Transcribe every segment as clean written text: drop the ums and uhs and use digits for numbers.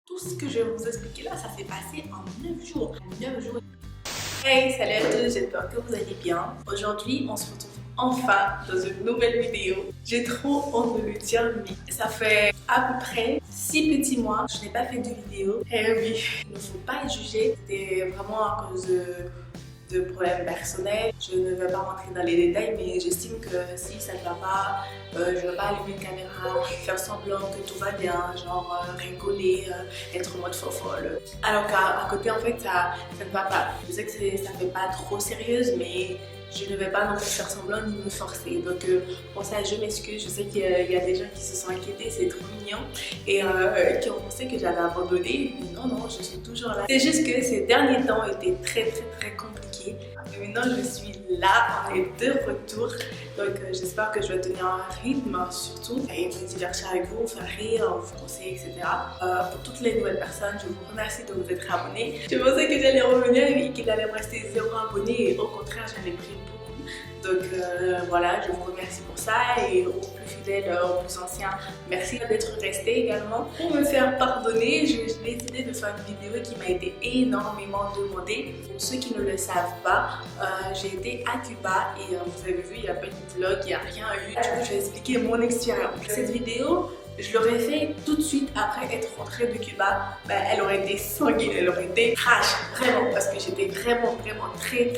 Tout ce que je vais vous expliquer là, ça s'est passé en 9 jours. 9 jours. Hey, salut à tous, j'espère que vous allez bien. Aujourd'hui, on se retrouve enfin dans une nouvelle vidéo. J'ai trop honte de le dire, mais ça fait à peu près 6 petits mois que je n'ai pas fait de vidéo. Eh oui, il ne faut pas être jugé. C'était vraiment à cause de problèmes personnels. Je ne vais pas rentrer dans les détails, mais j'estime que si ça ne va pas, je ne vais pas allumer une caméra, faire semblant que tout va bien, genre rigoler, être en mode fofolle. Alors qu'à côté, en fait, ça ne va pas. Je sais que ça ne fait pas trop sérieuse, mais je ne vais pas non plus faire semblant ni me forcer. Donc pour ça, je m'excuse. Je sais qu'il y a des gens qui se sont inquiétés, c'est trop mignon, et qui ont pensé que j'avais abandonné. Mais non, non, je suis toujours là. C'est juste que ces derniers temps étaient très compliqués. Et maintenant, je suis là, on est de retour. Donc j'espère que je vais tenir un rythme, surtout, et me divertir avec vous, faire rire, vous conseiller, etc. Pour toutes les nouvelles personnes, je vous remercie de vous être abonnés. Je pensais que j'allais revenir et qu'il allait me rester 0 abonné, et au contraire, j'en ai pris beaucoup. Donc voilà, je vous remercie pour ça, et aux plus fidèles, aux plus anciens, merci d'être restés également. Pour me faire pardonner, j'ai décidé de faire une vidéo qui m'a été énormément demandée. Pour ceux qui ne le savent pas, j'ai été à Cuba et vous avez vu, il n'y a pas eu de vlog, il n'y a rien eu. Du coup, je vais expliquer mon expérience. Cette vidéo, je l'aurais fait tout de suite après être rentrée de Cuba. Elle aurait été sanguine, elle aurait été trash, vraiment, parce que j'étais vraiment très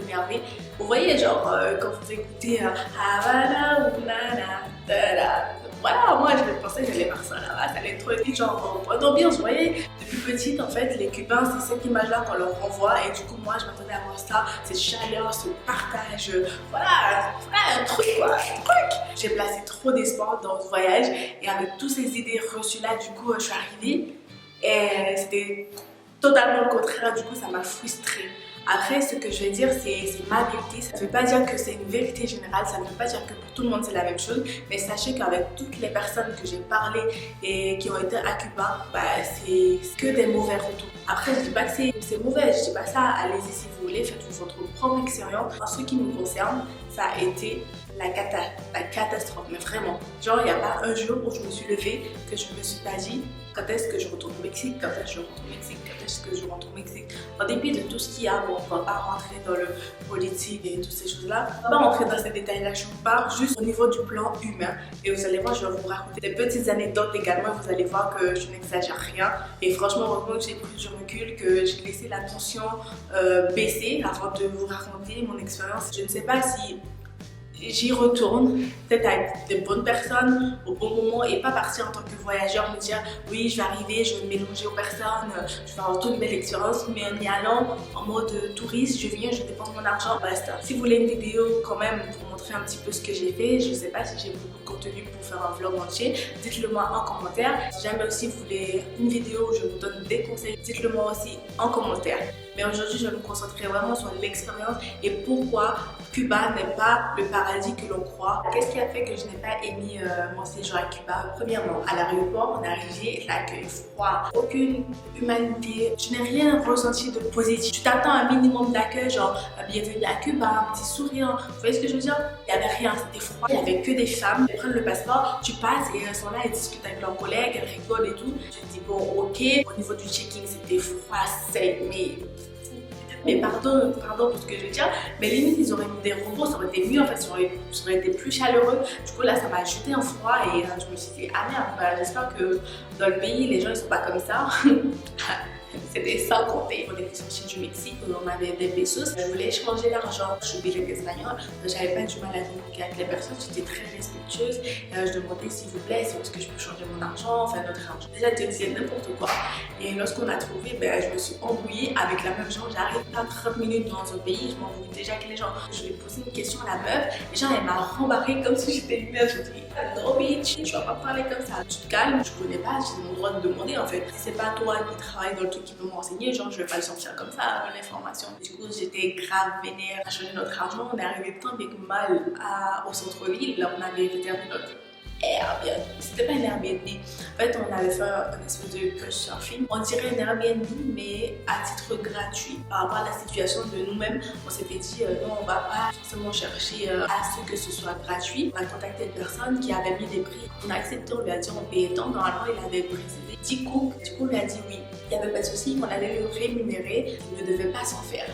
énervée. Vous voyez, genre, quand vous écoutez Havana ou Nana, voilà, moi je pensais que j'allais faire ça là-bas, ça allait être trop genre point d'ambiance, vous voyez. Depuis petite, en fait, les Cubains, c'est cette image-là qu'on leur renvoie, et du coup, moi je m'attendais à voir ça, cette chaleur, ce partage, voilà, un truc quoi, un truc. J'ai placé trop d'espoir dans ce voyage, et avec toutes ces idées reçues-là, du coup, je suis arrivée, et c'était totalement le contraire, du coup, ça m'a frustrée. Après, ce que je vais dire, c'est ma vérité. Ça ne veut pas dire que c'est une vérité générale, ça ne veut pas dire que pour tout le monde c'est la même chose, mais sachez qu'avec toutes les personnes que j'ai parlé et qui ont été à Cuba, c'est que des mauvais retours. Après, je ne dis pas que c'est mauvais, je ne dis pas ça, allez-y si vous voulez, faites votre propre expérience. En ce qui me concerne, ça a été la catastrophe, mais vraiment. Genre, il n'y a pas un jour où je me suis levée que je ne me suis pas dit quand est-ce que je retourne au Mexique, quand est-ce que je rentre au Mexique, quand est-ce que je rentre au Mexique. En dépit de tout ce qu'il y a, bon, on ne va pas rentrer dans le politique et toutes ces choses-là. On ne va pas rentrer dans ces détails-là, je vous parle juste au niveau du plan humain. Et vous allez voir, je vais vous raconter des petites anecdotes également. Vous allez voir que je n'exagère rien. Et franchement, heureusement que j'ai pris du recul, que j'ai laissé la tension baisser avant de vous raconter mon expérience. Je ne sais pas si j'y retourne, peut-être avec des bonnes personnes au bon moment, et pas partir en tant que voyageur, me dire oui, je vais arriver, je vais me mélanger aux personnes, je vais avoir toute une belle expérience, mais en y allant en mode touriste, je viens, je dépense mon argent, basta. Si vous voulez une vidéo quand même pour montrer un petit peu ce que j'ai fait, je sais pas si j'ai beaucoup de contenu pour faire un vlog entier, dites-le moi en commentaire. Si jamais aussi vous voulez une vidéo où je vous donne des conseils, dites-le moi aussi en commentaire. Mais aujourd'hui, je vais me concentrer vraiment sur l'expérience et pourquoi Cuba n'est pas le paradis que l'on croit. Qu'est-ce qui a fait que je n'ai pas émis mon séjour à Cuba? Premièrement, à l'aéroport, on est arrivé, l'accueil froid, aucune humanité. Je n'ai rien ressenti de positif. Tu t'attends à un minimum d'accueil, genre bienvenue à Cuba, un petit sourire. Vous voyez ce que je veux dire? Il n'y avait rien, c'était froid. Il n'y avait que des femmes. Elles prennent le passeport, tu passes et elles sont là, elles discutent avec leurs collègues, elles rigolent et tout. Je dis bon, ok. Au niveau du check-in, c'était froid, sec, mais pardon pour ce que je veux dire, mais limite ils auraient mis des robots, ça aurait été mieux en fait, ça aurait été plus chaleureux. Du coup là ça m'a jeté un froid, et je me suis dit ah merde, j'espère que dans le pays les gens ils sont pas comme ça. C'était sans compter. On était sortis du Mexique, on avait des pesos. Je voulais échanger l'argent. Je suis bilingue espagnol, j'avais pas du mal à communiquer avec les personnes, j'étais très respectueuse. Je demandais s'il vous plaît, est-ce que je peux changer mon argent, enfin notre argent. Déjà, tu disais n'importe quoi. Et lorsqu'on a trouvé, je me suis embrouillée avec la même gens. J'arrive pas 30 minutes dans un pays, je m'embrouille déjà avec les gens. Je lui ai posé une question à la meuf, et genre elle m'a rembarré comme si j'étais une meuf. Je lui ai dit non bitch, tu vas pas parler comme ça, tu te calmes, je connais pas, j'ai mon droit de demander en fait. Si c'est pas toi qui travaille dans le truc qui peut m'enseigner, genre je vais pas le sortir comme ça, l'information. Du coup j'étais grave vénère à changer notre argent. On est arrivé tant bien que mal au centre-ville, là on avait réservé notre Airbnb. C'était pas un Airbnb. En fait, on avait fait un espèce de couchsurfing. On dirait un Airbnb, mais à titre gratuit. Par rapport à la situation de nous-mêmes, on s'était dit non, on va pas forcément chercher à ce que ce soit gratuit. On a contacté une personne qui avait mis des prix. On a accepté, on lui a dit on payait tant. Normalement, il avait précisé 10 cooks. Du coup, on lui a dit oui. Il n'y avait pas de souci, on allait le rémunérer. Il ne devait pas s'en faire.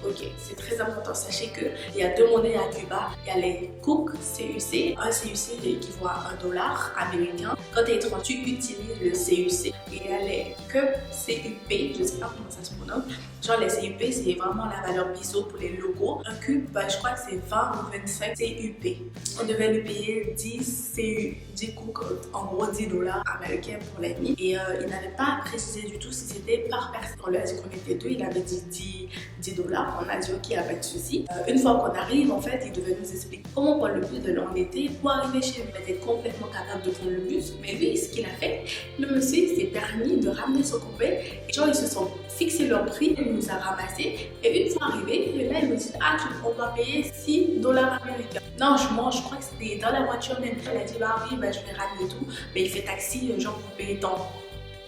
Ok, c'est très important. Sachez qu'il y a deux monnaies à Cuba. Il y a les CUC, CUC. Un CUC équivaut à $1 américain. Quand tu es étranger, tu utilises le CUC. Et il y a les CUP, je ne sais pas comment ça se prononce. Genre les CUP, c'est vraiment la valeur biseau pour les locaux. Un CUP, je crois que c'est 20 ou 25 CUP. On devait lui payer 10 CU, 10 CUC, en gros $10 américains pour la nuit. Et il n'avait pas précisé du tout si c'était par personne. On lui a dit qu'on était deux, il avait dit $10. On a dit ok, il n'y a pas de souci. Une fois qu'on arrive, en fait, il devait nous expliquer comment prendre le bus de là où on était. Pour arriver chez lui, il était complètement capable de prendre le bus. Mais lui, ce qu'il a fait, le monsieur s'est permis de ramener son copain. Et genre, ils se sont fixé leur prix, il nous a ramassé. Et une fois arrivé, là, il nous dit ah, on doit payer $6 américains. Non, je crois que c'était dans la voiture même. Elle a dit bah oui, bah, je vais ramener et tout. Mais il fait taxi, genre, vous payez tant.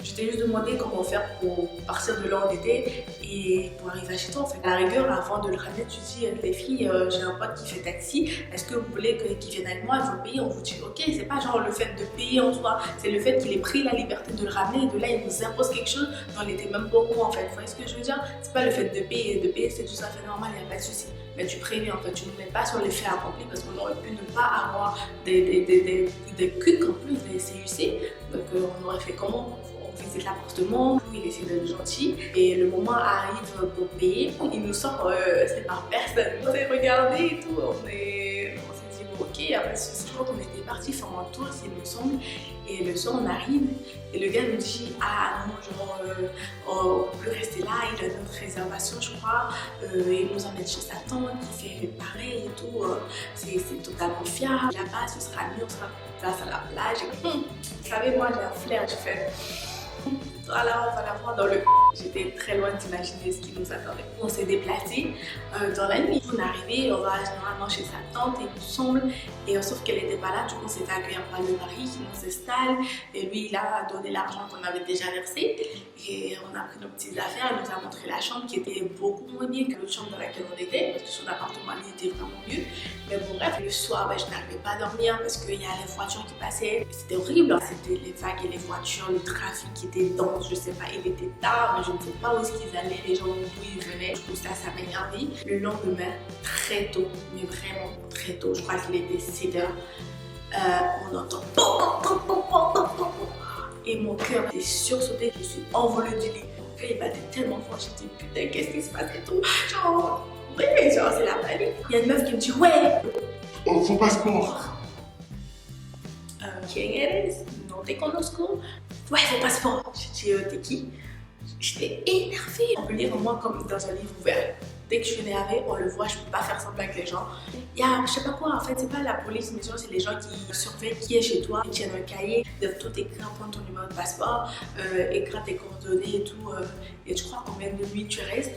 Je t'ai juste demandé comment faire pour partir de là où on était et pour arriver chez toi. En fait, à la rigueur, avant de le ramener, tu dis les filles, j'ai un pote qui fait taxi, est-ce que vous voulez qu'il vienne avec moi, il faut payer, on vous dit ok, c'est pas genre le fait de payer en soi, c'est le fait qu'il ait pris la liberté de le ramener et de là il nous impose quelque chose dont il était même pas au courant en fait. Vous voyez ce que je veux dire? C'est pas le fait de payer c'est tout à fait normal, il n'y a pas de souci. Mais tu préviens en fait, tu ne mets pas sur les faits accomplis parce qu'on aurait pu ne pas avoir des cucs en plus des CUC. Donc on aurait fait comment? On visite l'appartement, il essaie d'être gentil et le moment arrive pour payer, il nous sort c'est par personne. On s'est regardé et tout, on s'est dit bon, ok, après je crois qu'on était parti faire un tour, il me semble, et le soir on arrive et le gars nous dit ah non, genre on peut rester là, il a notre réservation je crois, il nous emmène chez sa tante, il fait pareil et tout, c'est totalement fiable, là-bas ce sera mieux, on sera place à la plage. Vous savez, moi j'ai un flair, j'ai fait voilà, on va la voir dans le. J'étais très loin d'imaginer ce qui nous attendait. On s'est déplacé dans la nuit. On est arrivé, on va généralement chez sa tante, il me semble, et sauf qu'elle n'était pas là, du coup on s'est fait accueillir par le mari qui nous installe, et lui il a donné l'argent qu'on avait déjà versé, et on a pris nos petites affaires, il nous a montré la chambre qui était beaucoup moins bien que l'autre chambre dans laquelle on était, parce que son appartement lui était vraiment mieux. Mais bon bref, le soir, je n'arrivais pas à dormir parce qu'il y a les voitures qui passaient, c'était horrible, c'était les vagues et les voitures, le trafic qui était dense, je sais pas, il était tard, mais je ne sais pas où est-ce qu'ils allaient, les gens d'où ils venaient, du coup ça m'énervait. Le lendemain, très tôt, mais vraiment très tôt, je crois qu'il était 7 heures, on entend et mon cœur était sursauté, je suis envolée du lit. Mon cœur il battait tellement fort, j'ai dit putain qu'est-ce qui se passe et tout, genre, ouais, genre c'est la panique. Il y a une meuf qui me dit ouais, oh, son passeport. ¿Quién eres? No te conozco. Ouais, ton passeport. J'ai dit, t'es qui? J'étais énervée. On peut lire moi comme dans un livre ouvert. Dès que je suis énervée, on le voit, je peux pas faire semblant avec les gens. Il y a, je sais pas quoi, en fait, c'est pas la police, mais c'est les gens qui surveillent qui est chez toi. Ils tiennent un cahier, ils doivent tout écrire, prendre ton numéro de passeport, écrire tes coordonnées et tout. Et tu crois combien de nuits tu restes.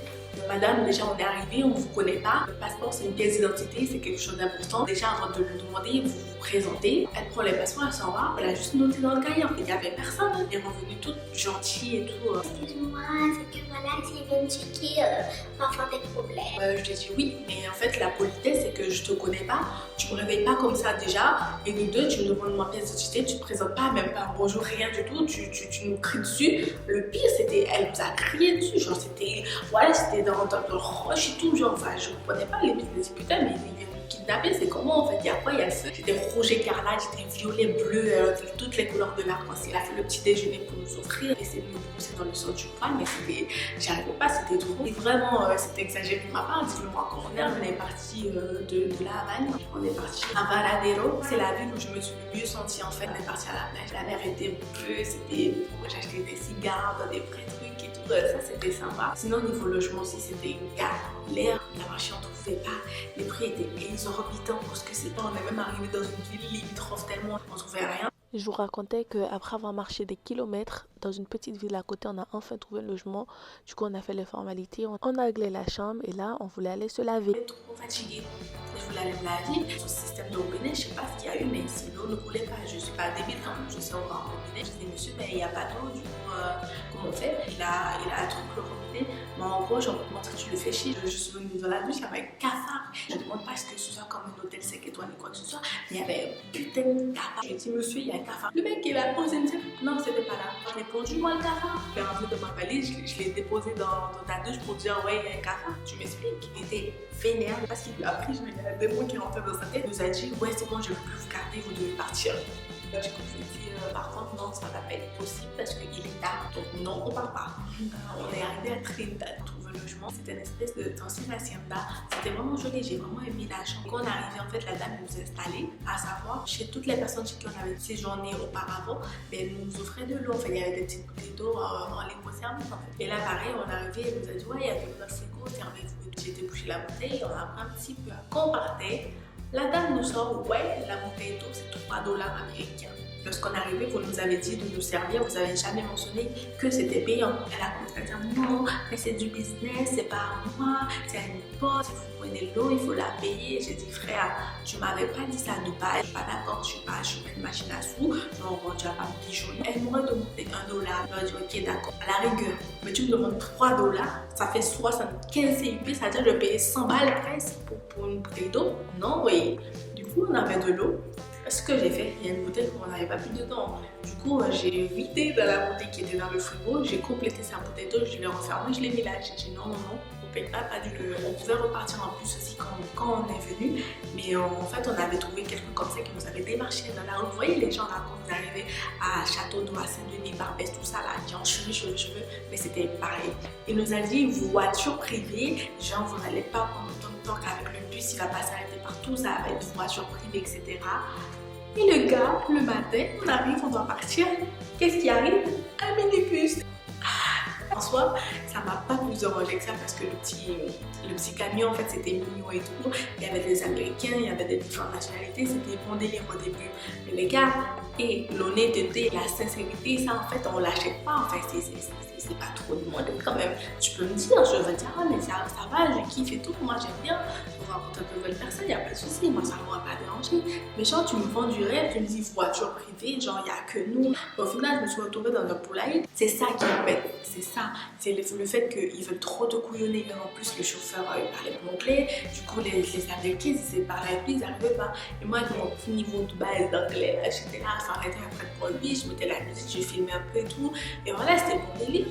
Madame, déjà on est arrivé, on ne vous connaît pas. Le passeport c'est une pièce d'identité, c'est quelque chose d'important. Déjà avant de le demander, vous vous présentez. Elle prend les passeports, elle s'en va. Elle a juste noté dans le cahier. En fait, il n'y avait personne. Elle est revenue toute gentille et tout. Excuse-moi, c'est que voilà, s'ils viennent checker parfois des problèmes. Je lui ai dit oui, mais en fait la politesse c'est que je te connais pas. Tu me réveilles pas comme ça déjà. Et nous deux, tu me demandes ma pièce d'identité, tu te présentes pas, même pas un bonjour, rien du tout. Tu nous cries dessus. Le pire c'était, elle nous a crié dessus. Genre c'était, voilà, c'était dans le roche et tout, genre, enfin, je comprenais pas, les petits putain, mais ils viennent me kidnapper, c'est comment en fait, il y a quoi, il y a le feu, j'étais rouge écarlate, j'étais violet, bleu, toutes les couleurs de l'arc-en-ciel. Il a fait le petit déjeuner pour nous offrir, et c'est de nous pousser dans le sens du poil, mais c'était, j'arrivais pas, c'était trop, et vraiment, c'était exagéré de ma part, dis-le-moi comment on est parti de la Havane, on est parti à Varadero, c'est la ville où je me suis le mieux sentie en fait, on est parti à la plage, la mer était bleue, c'était beau, j'ai acheté des cigares, des vrais trucs et tout. Ça c'était sympa. Sinon niveau logement aussi c'était une galère. La marché on trouvait pas. Les prix étaient exorbitants pour ce que c'était. On est même arrivé dans une ville limitrophe tellement on trouvait rien. Je vous racontais qu'après avoir marché des kilomètres dans une petite ville à côté, on a enfin trouvé un logement. Du coup, on a fait les formalités, on a réglé la chambre et là, on voulait aller se laver. J'étais trop fatiguée. Je voulais aller me laver. Sur ce système de robinet, je sais pas ce qu'il y a eu, mais si l'eau ne coulait pas, je suis pas débile quand même. Je sais encore un robinet. Je dis, monsieur, mais il n'y a pas d'eau, du coup, comment on fait? Il a un truc, le robinet. c'était, mais en gros, genre, pour te montrer que tu le fais chier. Je suis venue dans la douche, il y avait un cafard. Je ne demande pas ce que ce soit comme un hôtel 5 étoiles ni quoi que ce soit, mais il y avait un putain de cafard. J'ai dit, monsieur, il y a un cafard. Le mec, il a posé une dire, non, c'était pas là. J'ai répondu, moi, le cafard. Je l'ai rentré dans ma valise, je l'ai déposé dans ta douche pour dire, ouais, il y a un cafard. Tu m'expliques? Il était vénère parce qu'il lui a pris, il y a un démon qui est rentré dans sa tête. Il nous a dit, ouais, c'est bon, je ne veux plus vous garder, vous devez partir. Du coup, je lui ai dit, par contre, non, ça va pas être possible parce qu'il est tard. Donc, non, on part pas. On est arrivé à Trinidad, on trouve un logement. C'était une espèce de Tansine Hacienda. C'était vraiment joli, j'ai vraiment aimé la chambre. Quand on est arrivé, en fait, la dame nous installait, à savoir, chez toutes les personnes chez qui on avait séjourné auparavant, elle nous offrait de l'eau. Enfin, il y avait des petites bouteilles d'eau en libre-service, en fait. Et là, pareil, on est arrivé, elle nous a dit, ouais, il y a de l'eau dans le frigo, servez-vous. J'ai débouché la bouteille, on a pris un petit peu. Quand on partait, la dame nous sort, ouais, la bouteille d'eau, c'est $3 américains. Lorsqu'on est arrivé, vous nous avez dit de nous servir, vous n'avez jamais mentionné que c'était payant. Elle a commencé à dire non, mais c'est du business, c'est pas à moi, c'est à une pote, si vous prenez l'eau, il faut la payer. J'ai dit frère, tu m'avais pas dit ça à Dubaï, je suis pas d'accord, je suis pas une machine à sous, genre tu vas pas me pigeonner. Elle m'aurait demandé $1, j'aurais dit ok d'accord, à la rigueur, mais tu me demandes $3, ça fait 75 CUP, ça veut dire que je payais 100 balles presque pour une bouteille d'eau. Non oui, du coup on avait de l'eau. Ce que j'ai fait, il y a une bouteille qu'on n'avait pas plus dedans. Du coup, j'ai vidé dans la bouteille qui était dans le frigo, j'ai complété sa bouteille d'eau, je l'ai refermée, je l'ai mis là. J'ai dit non, on ne paye pas du tout. On pouvait repartir en plus aussi quand on est venu, mais en fait, on avait trouvé quelqu'un comme ça qui nous avait démarché dans la rue. Vous voyez les gens là, quand vous arrivez à Château-d'Eau, à Saint-Denis, Barbès, tout ça là, qui ont cheveux, mais c'était pareil. Il nous a dit, voiture privée, genre vous n'allez pas prendre autant de temps qu'avec le bus, il va pas s'arrêter partout, ça va être voiture privée, etc. Et le gars, le matin, on arrive, on doit partir. Qu'est-ce qui arrive? Un minibus. En soi, ça m'a pas plus dérangé que ça parce que le petit camion, en fait, c'était mignon et tout. Il y avait des Américains, il y avait des différentes nationalités, c'était bon délire au début. Mais les gars, et l'honnêteté, la sincérité, ça, en fait, on l'achète pas. Enfin, c'est pas trop demandé quand même. Tu peux me dire, je vais dire, ah, mais ça va, je kiffe et tout, moi j'aime bien. On rencontre de nouvelles personnes, il n'y a pas de souci, moi ça ne m'aurait pas dérangé. Mais genre, tu me vends du rêve, tu me dis voiture privée, genre il n'y a que nous. Au final, je me suis retrouvée dans notre poulailler. C'est ça qui m'embête, c'est ça. C'est le fait qu'ils veulent trop te couillonner. Et en plus, le chauffeur il parlait pas anglais. Du coup, les Américains, ils essaient de parler avec lui, ils n'arrivaient pas. Et moi, avec mon petit niveau de base d'anglais, j'étais là, ça arrêtait après pour lui, je mettais la musique, je filmais un peu et tout. Et voilà, c'était mon délire.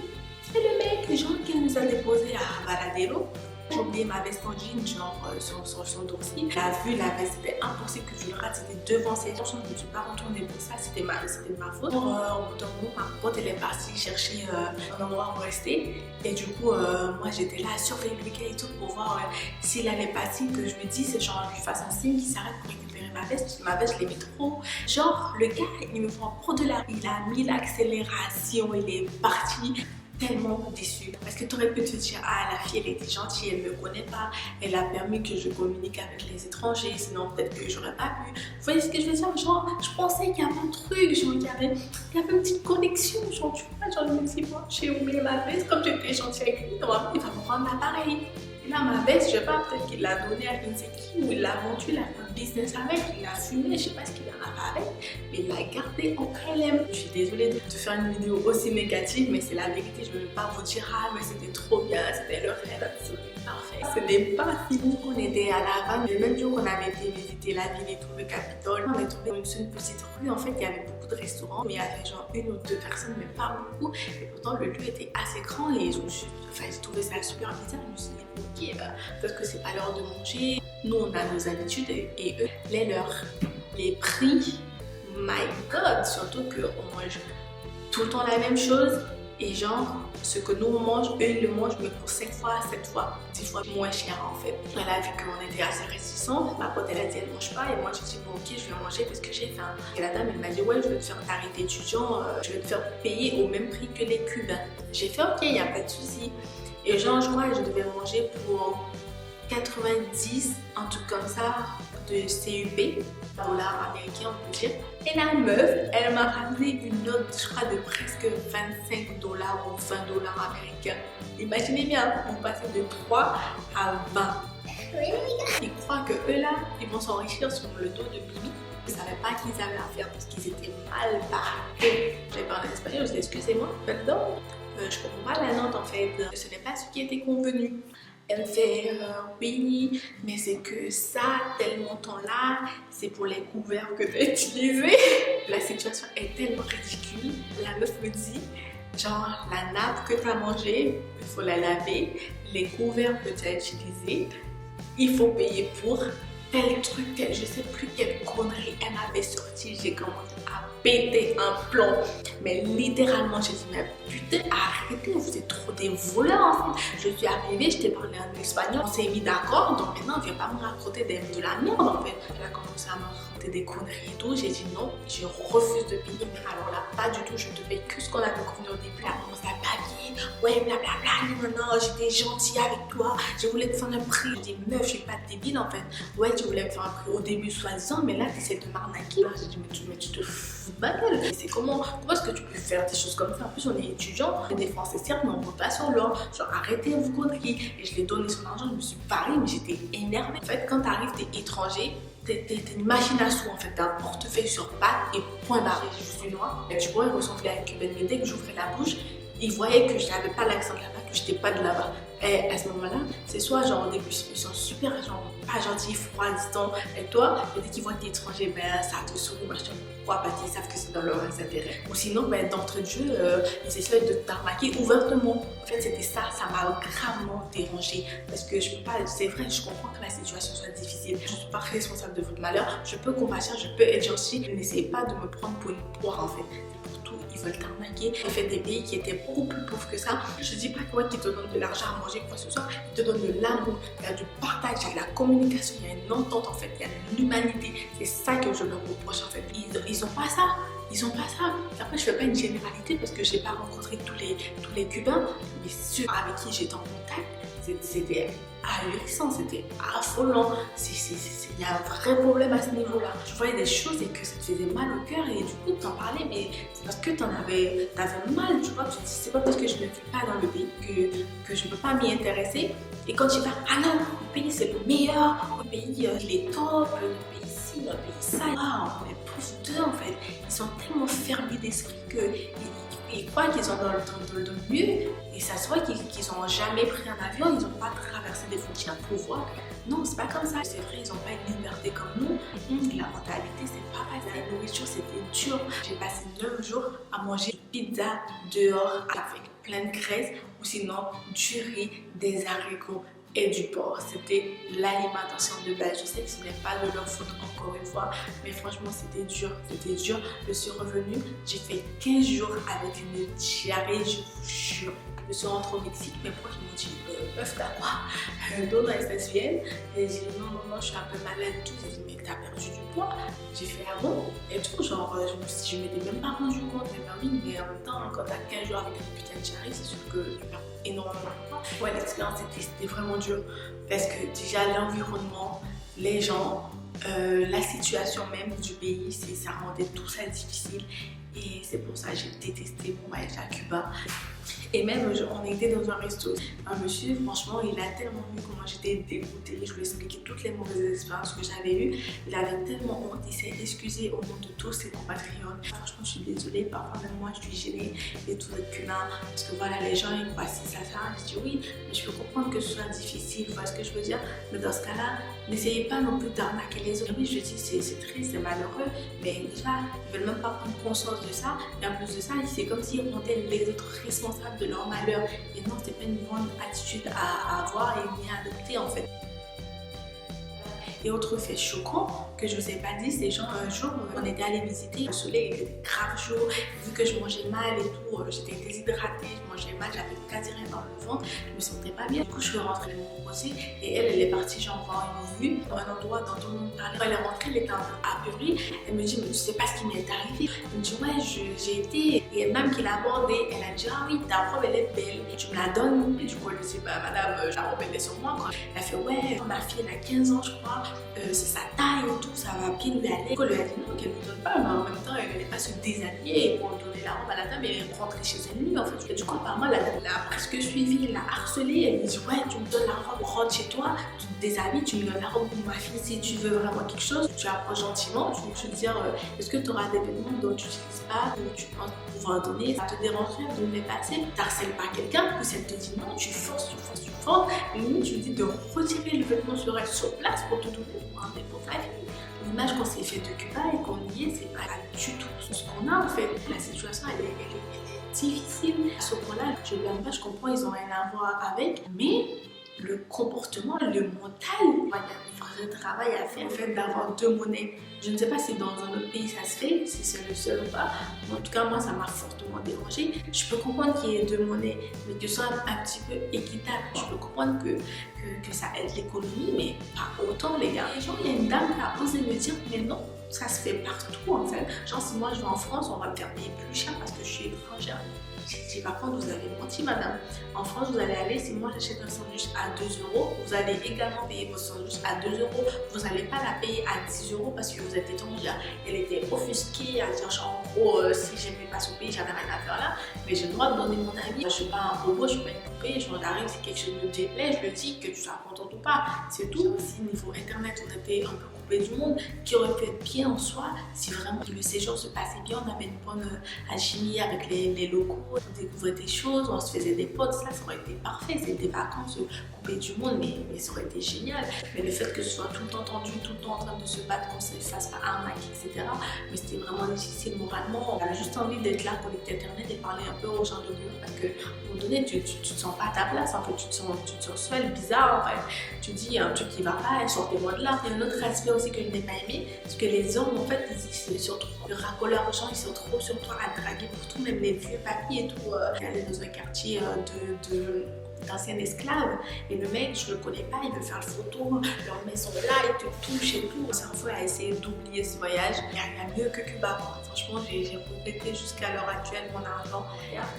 Et le mec, genre, qui nous a déposé à Varadero, j'ai oublié ma veste en jean, genre sur son dossier. Il a vu la veste, c'était impossible que je le rate, c'était devant ses yeux. Je ne me suis pas retournée pour ça, c'était de ma faute. Au bout d'un moment, ma pote, elle est partie chercher un endroit où rester. Et du coup, moi j'étais là à surveiller le week-end et tout pour voir s'il allait passer, que je me dise, genre, je lui fasse un signe, qu'il s'arrête pour récupérer ma veste. Ma veste, je l'aimais trop. Genre, le gars, il me prend pour de la. Il a mis l'accélération, il est parti. Tellement déçue parce que tu aurais pu te dire ah la fille elle était gentille, elle me connaît pas, elle a permis que je communique avec les étrangers, sinon peut-être que j'aurais pas pu. Vous voyez ce que je veux dire, genre je pensais qu'il y avait un truc, genre il y avait une petite connexion, genre tu vois, genre je me dis bon j'ai oublié ma veste, comme j'étais gentille avec lui, normalement il va me rendre l'appareil. Là ma veste, je sais pas, peut-être qu'il l'a donnée à je ne sais qui, ou il l'a vendue, il a fait un business avec, il l'a fumé, je sais pas ce qu'il en a fait avec, mais il l'a gardé en KLM. Je suis désolée de faire une vidéo aussi négative, mais c'est la vérité, je ne veux pas vous dire ah mais c'était trop bien, c'était le rêve absolu, parfait. Ce n'est pas fini, on était à La Havane, le même jour qu'on avait été visiter la ville et tout, le Capitole, on est trouvé une petite rue, en fait il y avait beaucoup de restaurants, mais il y avait genre une ou deux personnes, mais pas beaucoup, et pourtant le lieu était assez grand et j'ai trouvé ça super bizarre, je me suis dit ok, peut-être que c'est pas l'heure de manger. Nous, on a nos habitudes et eux, les leurs. Les prix, my god, surtout qu'on mange tout le temps la même chose et genre, ce que nous on mange, eux ils le mangent mais pour 5 fois, 7 fois, 10 fois moins cher en fait. Elle a vu qu'on était assez réticents, ma pote elle a dit elle mange pas et moi j'ai dit bon ok je vais manger parce que j'ai faim. Et la dame elle m'a dit ouais je vais te faire tarif d'étudiant, je vais te faire payer au même prix que les Cubains. J'ai fait ok, il n'y a pas de souci. Et genre, je crois que je devais manger pour 90, un truc comme ça, de CUP, dollars américains, on peut dire. Et la meuf, elle m'a ramené une note, je crois, de presque 25 dollars ou 20 dollars américains. Imaginez bien, on passait de 3 à 20. Ils croient que eux là, ils vont s'enrichir sur le dos de Bibi. Ils ne savaient pas qu'ils avaient à faire parce qu'ils étaient mal parlés. J'ai parlé espagnol, je dis excusez-moi, pardon. je comprends pas la note en fait, ce n'est pas ce qui était convenu. Elle me fait oui, mais c'est que ça, tel montant-là, c'est pour les couverts que tu as utilisés. La situation est tellement ridicule. La meuf me dit, genre, la nappe que tu as mangée, il faut la laver. Les couverts que tu as utilisés, il faut payer pour tel truc, tel, je sais plus quelle connerie elle m'avait sorti. J'ai commencé à péter un plomb. Mais littéralement, j'ai dit, mais putain, arrêtez, vous êtes trop des voleurs en fait. Je suis arrivée, je t'ai parlé en espagnol, on s'est mis d'accord, donc maintenant, viens pas me raconter de la merde en fait. Elle a commencé à me raconter des conneries et tout. J'ai dit non, je refuse de payer. Alors là, pas du tout, je te paye que ce qu'on avait convenu au début. Elle a commencé à bailler, ouais, blablabla, non, j'étais gentille avec toi, je voulais te faire un prix. Je dis, meuf, je suis pas débile en fait. Ouais, tu voulais me faire un prix au début, soi-disant, mais là, tu essaies de m'arnaquer. J'ai dit, mais tu te fous de ma gueule. C'est comment est-ce que tu peux faire des choses comme ça? En plus, on est étudiants, on est des Français, certes, mais on ne voit pas sur l'or. Genre, arrêtez vos conneries. Et je lui ai donné son argent, je me suis parée, mais j'étais énervée. En fait, quand tu arrives, tu es étranger, t'es une machine à sous en fait, t'as un portefeuille sur pattes et point barré. Je suis noire. Et tu vois, il ressemblait à un cubain, mais dès que j'ouvrais la bouche, il voyait que je n'avais pas l'accent de là-bas, que je n'étais pas de là-bas. Et à ce moment-là, c'est soit genre au début, ils sont super genre pas gentils, froids, distants avec toi, et dès qu'ils voient que t'es étranger, ben ça te sourit, machin. Pourquoi? Parce qu'ils savent que c'est dans leur intérêt. Ou sinon, ben d'entrée de jeu, ils essaient de t'arnaquer ouvertement. En fait, c'était ça, ça m'a gravement dérangée. Parce que je peux pas, c'est vrai, je comprends que la situation soit difficile. Je ne suis pas responsable de votre malheur. Je peux compasser, je peux être gentille. N'essayez pas de me prendre pour une poire en fait. Ils veulent t'arnaquer. J'ai fait des pays qui étaient beaucoup plus pauvres que ça. Je dis pas qu'ils te donnent de l'argent à manger, quoi que ce soit. Ils te donnent de l'amour, il y a du partage, il y a de la communication, il y a une entente en fait, il y a de l'humanité. C'est ça que je leur reproche en fait. Ils ont pas ça. Ils ont pas ça. Après, je fais pas une généralité parce que j'ai pas rencontré tous les Cubains, mais ceux avec qui j'étais en contact, c'était ahurissant, c'était affolant. Il y a un vrai problème à ce niveau-là. Je voyais des choses et que ça te faisait mal au cœur et du coup, t'en parlais, mais c'est parce que t'avais mal, tu vois. Tu te dis, c'est pas parce que je ne vis pas dans le pays que je ne peux pas m'y intéresser. Et quand tu vas, ah non, le pays c'est le meilleur, le pays il est top, le pays ci, le pays ça. Waouh, mais plus d'eux en fait, ils sont tellement fermés d'esprit qu'ils croient qu'ils sont dans le mieux et ça se voit qu'ils n'ont jamais pris un avion, ils n'ont pas traversé des frontières pour voir. Non, c'est pas comme ça. C'est vrai, ils n'ont pas une liberté comme nous. La mentalité, c'est pas pareil. La nourriture, c'était dur. J'ai passé 9 jours à manger pizza dehors avec plein de graisse ou sinon du riz, des haricots et du porc. C'était l'alimentation de base. Je sais que ce n'est pas de leur faute encore une fois, mais franchement c'était dur, c'était dur. Je suis revenue, j'ai fait 15 jours avec une diarrhée, je vous jure. Je suis rentrée au Mexique, mes proches m'ont dit meuf t'as quoi? D'où est-ce vienne? Et j'ai dit non, je suis un peu malade et tout. J'ai dit mais t'as perdu du poids? J'ai fait ah bon? Et tout, genre je m'étais même pas rendu compte, mais en même temps quand t'as 15 jours avec une putain de diarrhée, c'est sûr que tu perds énormément de poids. Ouais, l'expérience c'était vraiment dur parce que déjà l'environnement, les gens, la situation même du pays, ça rendait tout ça difficile et c'est pour ça que j'ai détesté mon voyage à Cuba. Et même, on était dans un resto. Un monsieur, franchement, il a tellement vu comment j'étais dégoûtée. Je lui ai expliqué toutes les mauvaises expériences que j'avais eues. Il avait tellement honte. Il s'est excusé au nom de tous ses compatriotes. Franchement, je suis désolée. Parfois, même moi, je suis gênée et tout être cubain. Parce que voilà, les gens, ils croient si ça. Je dis oui, mais je peux comprendre que ce soit difficile. Vous voyez ce que je veux dire? Mais dans ce cas-là, n'essayez pas non plus d'arnaquer les autres. Oui, je dis, c'est triste, c'est malheureux. Mais déjà, ils veulent même pas prendre conscience de ça. Et en plus de ça, c'est comme s'ils rendaient les autres responsables de leur malheur. Et non, c'est pas une bonne attitude à avoir et ni à adopter en fait. Et autre fait choquant que je ne vous ai pas dit, c'est genre un jour, on était allé visiter, le soleil était grave chaud, vu que je mangeais mal et tout, j'étais déshydratée, je mangeais mal, j'avais quasi rien dans le ventre, je me sentais pas bien. Du coup, je suis rentrée de mon reposer et elle est partie genre voir une vue dans un endroit dont tout le monde parlait. Quand elle est rentrée, elle était un peu apeurée, elle me dit, mais tu sais pas ce qui m'est arrivé? Elle me dit, ouais, j'ai été, et même qui l'a abordée, elle a dit, ah oui, ta robe elle est belle, tu me la donnes? Et du coup, elle me dit, bah madame, la robe elle est sur moi quoi. Elle fait, ouais, ma fille elle a 15 ans je crois. C'est sa taille et tout, ça va bien lui aller. Elle lui a dit non, qu'elle ne lui donne pas, mais en même temps, elle n'allait pas se déshabiller pour donner la robe à la dame et rentrer chez elle nue en fait. Et du coup, apparemment, l'a presque suivi, elle l'a harcelé. Elle lui dit ouais, tu me donnes la robe, rentre chez toi, tu te déshabilles, tu me donnes la robe pour ma fille. Si tu veux vraiment quelque chose, tu approches gentiment, tu veux te dire est-ce que tu auras des vêtements dont tu n'utilises pas, ou tu penses pouvoir donner, ça te dérangerait de me les passer. Tu n'harcèles pas quelqu'un, puis elle te dit non, tu forces. Et limite, tu lui dis de retirer le vêtement sur elle sur place pour te donner pour un dépôt de famille. L'image qu'on s'est fait de Cuba et qu'on y est, c'est pas du tout ce qu'on a en fait. La situation elle est difficile. À ce point-là, je blâme pas, je comprends, ils ont rien à voir avec, mais le comportement, le mental, il y a un vrai travail à faire. Le fait d'avoir deux monnaies, je ne sais pas si dans un autre pays ça se fait, si c'est le seul ou pas. Mais en tout cas, moi, ça m'a fortement dérangé. Je peux comprendre qu'il y ait deux monnaies, mais que ce soit un petit peu équitable. Je peux comprendre que ça aide l'économie, mais pas autant, les gars. Genre, il y a une dame qui a osé me dire, mais non, ça se fait partout en fait. Genre, si moi je vais en France, on va me faire payer plus cher parce que je suis étrangère. J'ai dit, par contre, vous avez menti, madame. En France, vous allez aller, si moi j'achète un sandwich à 2 €, vous allez également payer votre sandwich à 2 €. Vous n'allez pas la payer à 10 € parce que vous êtes étrangère. Elle était offusquée à dire, genre, en gros, si j'aimais pas ce pays, j'avais rien à faire là. Mais j'ai le droit de donner mon avis. Je suis pas un robot, je suis pas une poupée. Je m'arrive, si quelque chose me déplaît, je le dis, que tu sois contente ou pas. C'est tout. Si niveau internet, on était un peu coupé du monde, qui aurait pu être bien en soi, si vraiment le séjour se passait bien, on avait une bonne alchimie avec les locaux. On découvrait des choses, on se faisait des potes, ça aurait été parfait. C'est des vacances coupées du monde, mais ça aurait été génial. Mais le fait que ce soit tout le temps tendu, tout le temps en train de se battre, qu'on se fasse pas arnaquer, etc. Mais c'était vraiment difficile moralement. On avait juste envie d'être là, connecté internet et parler un peu aux gens de Dieu. Parce qu'à un moment donné, tu te sens pas à ta place, en fait, tu te sens seule, bizarre, en fait. Tu dis, il y a un truc qui va pas, sortez-moi de là. Il y a un autre aspect aussi que je n'ai pas aimé, parce que les hommes, en fait, ils sont trop le racoleur aux gens, ils sont trop sur toi à draguer pour tout, même les vieux papiers et tout. Aller dans un quartier d'anciens esclaves et le mec, je le connais pas, il veut faire le photo, leurs mains sont là, il te touche et tout. Mon cerveau a essayé d'oublier ce voyage. Il y a mieux que Cuba. Franchement, j'ai complété jusqu'à l'heure actuelle mon argent.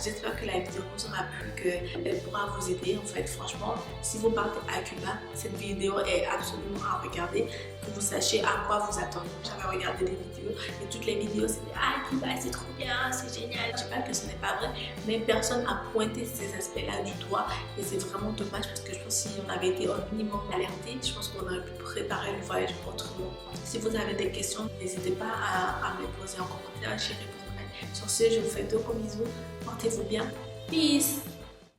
J'espère que la vidéo vous aura plu, qu'elle pourra vous aider. En fait, franchement, si vous partez à Cuba, cette vidéo est absolument à regarder, que vous sachiez à quoi vous attendre. J'avais regardé des vidéos et toutes les vidéos c'était ah Cuba c'est trop bien, c'est génial. Je dis pas que ce n'est pas vrai, mais personne n'a pointé ces aspects-là du doigt. Et c'est vraiment dommage parce que je pense que si on avait été au minimum alerté, je pense qu'on aurait pu préparer le voyage autrement. Si vous avez des questions, n'hésitez pas à me les poser en commentaire, j'y répondrai. Sur ce, je vous fais de gros bisous, portez-vous bien, peace!